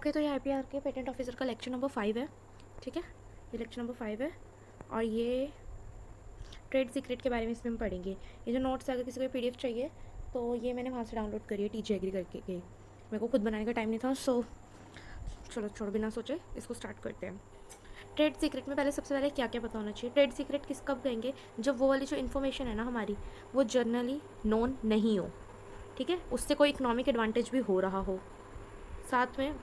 Okay, तो ये IPR के पेटेंट ऑफिसर का लेक्चर नंबर 5 है, ठीक है। ये लेक्चर नंबर 5 है और ये ट्रेड सीक्रेट के बारे में इसमें हम पढ़ेंगे। ये जो नोट्स है, अगर किसी को PDF चाहिए तो ये मैंने वहाँ से डाउनलोड करी है, TJ एग्री करके के। मेरे को खुद बनाने का टाइम नहीं था, सो चलो छोड़, बिना सोचे इसको स्टार्ट करते हैं। ट्रेड सीक्रेट में पहले सबसे पहले क्या क्या पता होना चाहिए। ट्रेड सीक्रेट किस कब कहेंगे, जब वो वाली जो इन्फॉर्मेशन है ना हमारी, वो जर्नली नोन नहीं हो, ठीक है। उससे कोई इकोनॉमिक एडवांटेज भी हो रहा हो, साथ में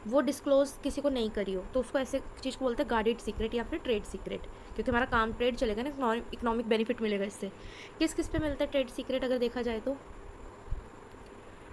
वो डिस्क्लोज किसी को नहीं करी हो, तो उसको ऐसे चीज़ को बोलते हैं गार्डेड सीक्रेट या फिर ट्रेड सीक्रेट, क्योंकि हमारा काम ट्रेड चलेगा ना, इकोनॉमिक बेनिफिट मिलेगा इससे। किस किस पे मिलता है ट्रेड सीक्रेट अगर देखा जाए तो,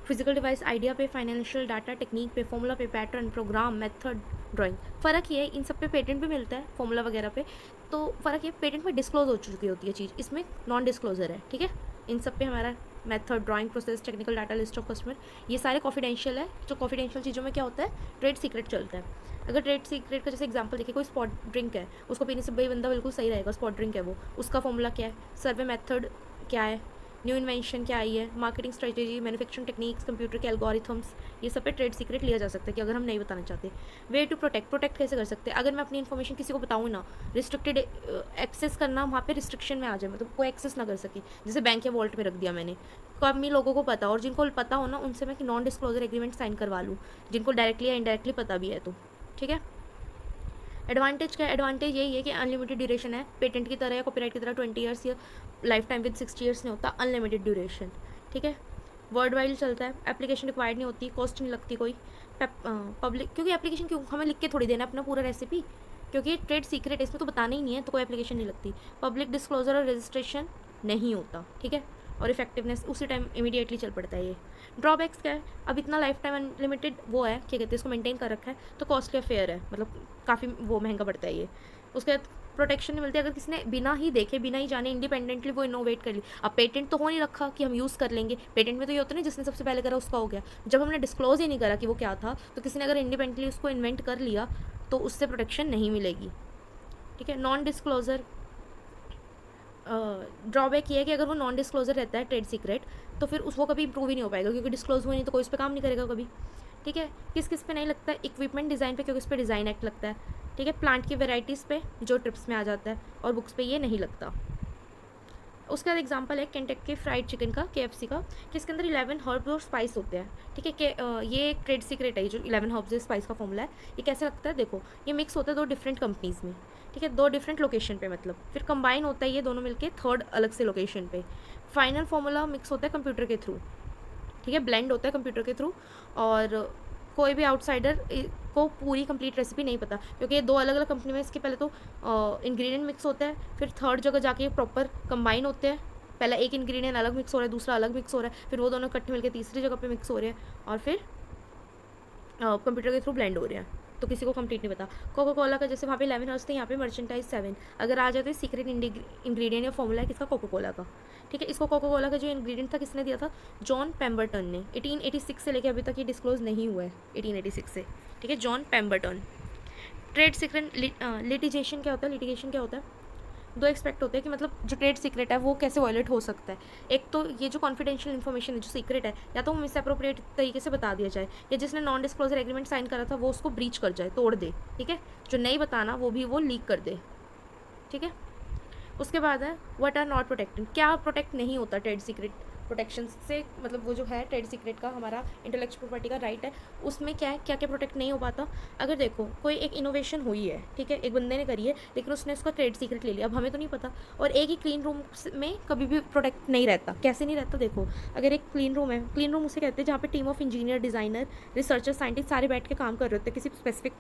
फिजिकल डिवाइस आइडिया पे, फाइनेंशियल डाटा टेक्निक पे, फॉर्मूला पे, पैटर्न, प्रोग्राम, मेथड, ड्राइंग। फ़र्क ये है, इन सब पे पेटेंट भी मिलता है, फॉर्मूला वगैरह पे। तो फ़र्क ये, पेटेंट में डिस्क्लोज हो चुकी होती है चीज़, इसमें नॉन डिस्क्लोजर है, ठीक है। इन सब पे हमारा method, drawing, process, technical data, list of customer, ये सारे कॉन्फिडेंशियल है। जो कॉन्फिडेंशियल चीज़ों में क्या होता है, ट्रेड सीक्रेट चलता है। अगर ट्रेड सीक्रेट का जैसे एग्जांपल देखिए, कोई स्पॉट ड्रिंक है, उसको पीने से भाई बंदा बिल्कुल सही रहेगा, स्पॉट ड्रिंक है वो, उसका फॉर्मूला क्या है, सर्वे मेथड क्या है, न्यू इन्वेंशन क्या आई है, marketing strategy, manufacturing techniques, computer के एल्गोरिथम्स, ये सब पे ट्रेड सीक्रेट लिया जा सकता है कि अगर हम नहीं बताना चाहते। वे टू प्रोटेक्ट कैसे कर सकते हैं, अगर मैं अपनी इन्फॉर्मेशन किसी को बताऊँ ना, रिस्ट्रिक्टेड एक्सेस करना वहाँ पे रिस्ट्रिक्शन में आ जाए, मतलब कोई एक्सेस ना कर सके, जैसे बैंक या वॉल्ट में रख दिया मैंने, कम ही लोगों को पता, और जिनको पता हो ना उनसे मैं नॉन डिस्क्लोजर एग्रीमेंट साइन करवा लूँ, जिनको डायरेक्टली या इनडायरेक्टली पता भी है तो, ठीक है। एडवांटेज क्या है, एडवांटेज यही है कि अनलिमिटेड ड्यूरेशन है, पेटेंट की तरह या कॉपीराइट की तरह 20 ईयर्स या लाइफ टाइम विद 60 ईयर्स नहीं होता, अनलिमिटेड ड्यूरेशन, ठीक है। वर्ल्ड वाइड चलता है, एप्लीकेशन रिक्वायर्ड नहीं होती, कॉस्ट नहीं लगती कोई, पब्लिक, क्योंकि एप्लीकेशन क्यों हमें लिख के थोड़ी देना अपना पूरा रेसिपी, क्योंकि ट्रेड सीक्रेट इसमें तो बताना ही नहीं है, तो कोई एप्लीकेशन नहीं लगती। पब्लिक डिस्क्लोजर और रजिस्ट्रेशन नहीं होता, ठीक है। और इफेक्टिवनेस उसी टाइम इमीडिएटली चल पड़ता है। ये ड्रॉबैक्स क्या है, अब इतना लाइफ टाइम अनलिमिटेड वो है, क्या कहते हैं इसको, मेंटेन कर रखा है, तो कॉस्टली अफेयर है, मतलब काफ़ी वो महंगा पड़ता है ये। उसके बाद प्रोटेक्शन नहीं मिलती, अगर किसी ने बिना ही देखे, बिना ही जाने इंडिपेंडेंटली वो इनोवेट कर ली। अब पेटेंट तो हो नहीं रखा कि हम यूज़ कर लेंगे, पेटेंट में तो ये होता है ना, जिसने सबसे पहले करा उसका हो गया। जब हमने डिस्क्लोज ही नहीं करा कि वो क्या था, तो किसी ने अगर इंडिपेंडेंटली उसको इन्वेंट कर लिया तो उससे प्रोटेक्शन नहीं मिलेगी, ठीक है। नॉन डिस्क्लोजर ड्रॉबैक ये है कि अगर वो नॉन डिस्क्लोजर रहता है ट्रेड सीक्रेट, तो फिर उसको कभी इम्प्रूव ही नहीं हो पाएगा, क्योंकि डिस्क्लोज हुआ नहीं तो कोई इस पर काम नहीं करेगा कभी, ठीक है। किस किस पे नहीं लगता है, इक्विपमेंट डिज़ाइन पे, क्योंकि इस पर डिज़ाइन एक्ट लगता है, ठीक है। प्लांट की वेराइटीज़ पे जो ट्रिप्स में आ जाता है, और बुक्स पे ये नहीं लगता। उसके बाद एग्जांपल है केंटकी फ्राइड चिकन का, KFC का, कि इसके अंदर 11 हर्ब्स और स्पाइस होते हैं, ठीक है। कि ये एक ट्रेड सीक्रेट है, जो 11 हर्ब्स और स्पाइस का फॉर्मूला है। ये कैसे लगता है, देखो, ये मिक्स होता है 2 डिफरेंट कंपनीज़ में, ठीक है, 2 डिफरेंट लोकेशन पे, मतलब फिर कंबाइन होता है ये दोनों मिलके 3rd अलग से लोकेशन पे। फाइनल फॉर्मूला मिक्स होता है कंप्यूटर के थ्रू, ठीक है, ब्लेंड होता है कंप्यूटर के थ्रू, और कोई भी आउटसाइडर को पूरी कंप्लीट रेसिपी नहीं पता, क्योंकि ये 2 अलग अलग कंपनी में इसके पहले तो इंग्रेडिएंट मिक्स होता है, फिर 3rd जगह जाके प्रॉपर कंबाइन होते हैं। पहला एक इंग्रेडिएंट अलग मिक्स हो रहा है, दूसरा अलग मिक्स हो रहा है, फिर वो दोनों इकट्ठे मिलकर तीसरी जगह पे मिक्स हो रहे हैं, और फिर कंप्यूटर के थ्रू ब्लेंड हो रहे हैं, तो किसी को कंप्लीट नहीं पता। कोका कोला का जैसे वहाँ पे 11 हर्ब्स थे, यहाँ पे मर्चेंटाइज 7, अगर आ जाते सीक्रेट इंग्रेडिएंट या फॉर्मूला है किसका, कोका कोला का, ठीक है। इसको कोका कोला का जो इंग्रेडिएंट था किसने दिया था, जॉन पेम्बरटन ने, 1886 से लेकर अभी तक ये डिस्क्लोज नहीं हुआ है, 1886 से, ठीक है, John Pemberton. Trade secret litigation क्या होता है, लिटिगेशन क्या होता है, 2 एक्सपेक्ट होते हैं कि मतलब जो ट्रेड सीक्रेट है वो कैसे वायलेट हो सकता है। एक तो ये जो कॉन्फिडेंशियल इन्फॉर्मेशन है, जो सीक्रेट है, या तो वो मिसअप्रोप्रिएट तरीके से बता दिया जाए, या जिसने नॉन डिस्क्लोजर एग्रीमेंट साइन करा था वो उसको ब्रीच कर जाए, तोड़ दे, ठीक है। जो नहीं बताना वो भी वो लीक कर दे, ठीक है। उसके बाद है व्हाट आर नॉट प्रोटेक्टेड, क्या प्रोटेक्ट नहीं होता ट्रेड सीक्रेट प्रोटेक्शन से, मतलब वो जो है ट्रेड सीक्रेट का हमारा इंटेलेक्चुअल प्रॉपर्टी का राइट है, उसमें क्या है, क्या क्या प्रोटेक्ट नहीं हो पाता। अगर देखो कोई एक इनोवेशन हुई है, ठीक है, एक बंदे ने करी है, लेकिन उसने उसका ट्रेड सीक्रेट ले लिया, अब हमें तो नहीं पता, और एक ही क्लीन रूम में कभी भी प्रोटेक्ट नहीं रहता। कैसे नहीं रहता, देखो, अगर एक क्लीन रूम है, क्लीन रूम उसे कहते हैं जहाँ पे team of engineer, designer, researcher, scientist सारे बैठ के काम कर रहे होते हैं किसी स्पेसिफिक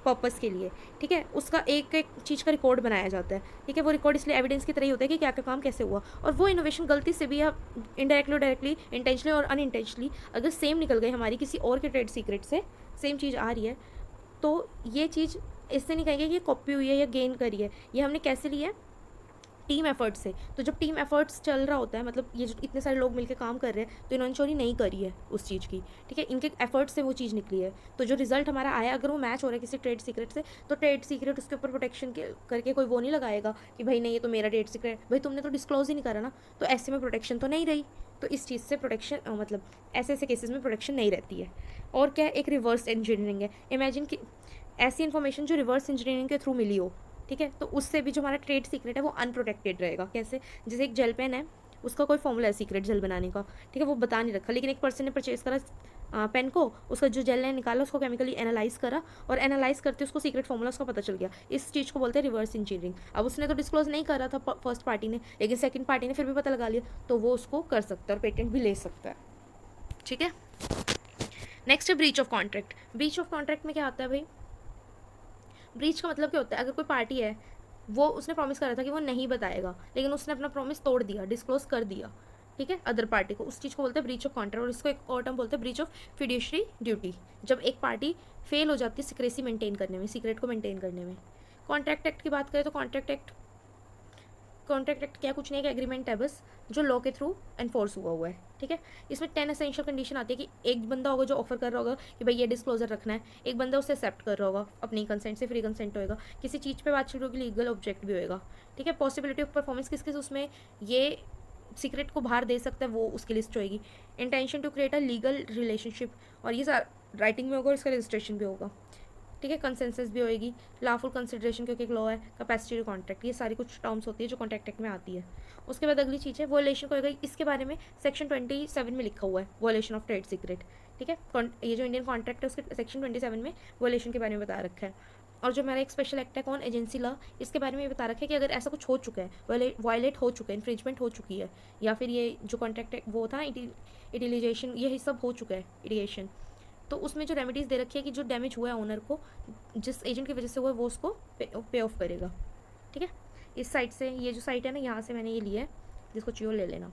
पर्पज़ के लिए, ठीक है। उसका एक एक चीज़ का रिकॉर्ड बनाया जाता है, ठीक है। वो रिकॉर्ड इसलिए एविडेंस की तरह ही होता है कि क्या क्या काम कैसे हुआ, और वो इनोवेशन गलती से भी या इनडायरेक्टली, डायरेक्टली, इंटेंशनली और अनइंटेंशनली अगर सेम निकल गई हमारी किसी और के ट्रेड सीक्रेट से, सेम चीज़ आ रही है, तो ये चीज़ इससे नहीं कहेंगे कि ये कॉपी हुई है या गेन करी है, ये हमने कैसे ली है, टीम एफर्ट से। तो जब टीम एफर्ट्स चल रहा होता है, मतलब ये जो इतने सारे लोग मिलकर काम कर रहे हैं, तो इन्होंने चोरी नहीं करी है उस चीज़ की, ठीक है, इनके एफर्ट से वो चीज़ निकली है। तो जो रिजल्ट हमारा आया, अगर वो मैच हो रहा है किसी ट्रेड सीक्रेट से, तो ट्रेड सीक्रेट उसके ऊपर प्रोटेक्शन के करके कोई वो नहीं लगाएगा कि भाई नहीं ये तो मेरा ट्रेड सीक्रेट, भाई तुमने तो डिस्क्लोज ही नहीं करा ना, तो ऐसे में प्रोटेक्शन तो नहीं रही, तो इस चीज़ से प्रोटेक्शन मतलब ऐसे ऐसे केसेस में प्रोटेक्शन नहीं रहती है। और क्या है, एक रिवर्स इंजीनियरिंग है। इमेजिन कि ऐसी इन्फॉर्मेशन जो रिवर्स इंजीनियरिंग के थ्रू मिली हो, ठीक है, तो उससे भी जो हमारा ट्रेड सीक्रेट है वो अनप्रोटेक्टेड रहेगा। कैसे? जैसे एक जेल पेन है, उसका कोई फॉर्मूला है सीक्रेट जेल बनाने का, ठीक है, वो बता नहीं रखा, लेकिन एक पर्सन ने परचेज करा पेन को, उसका जो जेल है निकाला, उसको केमिकली एनालाइज करा, और एनालाइज करते उसको सीक्रेट फॉर्मूला उसका पता चल गया। इस चीज़ को बोलते हैं रिवर्स इंजीनियरिंग। अब उसने तो डिस्क्लोज नहीं करा था फर्स्ट पार्टी ने, लेकिन सेकंड पार्टी ने फिर भी पता लगा लिया, तो वो उसको कर सकता है और पेटेंट भी ले सकता है। ठीक है, नेक्स्ट है breach of contract. Breach of contract में क्या आता है भाई? ब्रीच का मतलब क्या होता है? अगर कोई पार्टी है, वो उसने प्रॉमिस करा था कि वो नहीं बताएगा, लेकिन उसने अपना प्रॉमिस तोड़ दिया, डिस्क्लोज कर दिया, ठीक है, अदर पार्टी को, उस चीज़ को बोलते हैं ब्रीच ऑफ कॉन्ट्रैक्ट। और इसको एक और टर्म बोलते हैं ब्रीच ऑफ फिड्यूशरी ड्यूटी, जब एक पार्टी फेल हो जाती है सिक्रेसी मेंटेन करने में, सीक्रेट को मेंटेन करने में। कॉन्ट्रैक्ट एक्ट की बात करें तो कॉन्ट्रैक्ट एक्ट क्या, कुछ नहीं, एक एग्रीमेंट है बस, जो लॉ के थ्रू एनफोर्स हुआ है, ठीक है। इसमें 10 एसेंशियल कंडीशन आती है कि एक बंदा होगा जो ऑफर कर रहा होगा कि भाई ये डिस्क्लोजर रखना है, एक बंदा उसे एक्सेप्ट कर रहा होगा, अपनी कंसेंट से फ्री कंसेंट होएगा, किसी चीज़ पे बातचीत होगी, लीगल ऑब्जेक्ट भी होएगा, ठीक है। पॉसिबिलिटी ऑफ परफॉर्मेंस किस किस उसमें ये सीक्रेट को बाहर दे सकता है, वो उसकी लिस्ट होएगी। Intention to create a legal relationship, और ये राइटिंग में होगा और इसका रजिस्ट्रेशन भी होगा, ठीक है। कंसेंसस भी होएगी, लॉफुल कंसिडरेशन क्योंकि एक लॉ है, कैपेसिटी टू कॉन्ट्रैक्ट, ये सारी कुछ टर्म्स होती है जो कॉन्ट्रैक्ट एक्ट में आती है। उसके बाद अगली चीज़ है वॉयलेशन को होगा, इसके बारे में सेक्शन 27 में लिखा हुआ है, वॉयलेशन ऑफ ट्रेड सीक्रेट, ठीक है। ये जो इंडियन कॉन्ट्रैक्ट है उसके सेक्शन 27 में वॉयलेशन के बारे में बता रखा है। और जो मेरा एक स्पेशल एक्ट है कौन, एजेंसी लॉ, इसके बारे में ये बता रखा है कि अगर ऐसा कुछ हो चुका है, वायलेट हो चुका है, इन्फ्रिंजमेंट हो चुकी है, या फिर ये जो कॉन्ट्रैक्ट वो था ना इटिलिजेशन, ये सब हो चुका है, इटिगेशन, तो उसमें जो रेमेडीज़ दे रखी है कि जो डैमेज हुआ है ओनर को, जिस एजेंट की वजह से हुआ है, वो उसको पे ऑफ करेगा, ठीक है। इस साइट से, ये जो साइट है ना, यहाँ से मैंने ये लिया है, जिसको चाहिए ले लेना।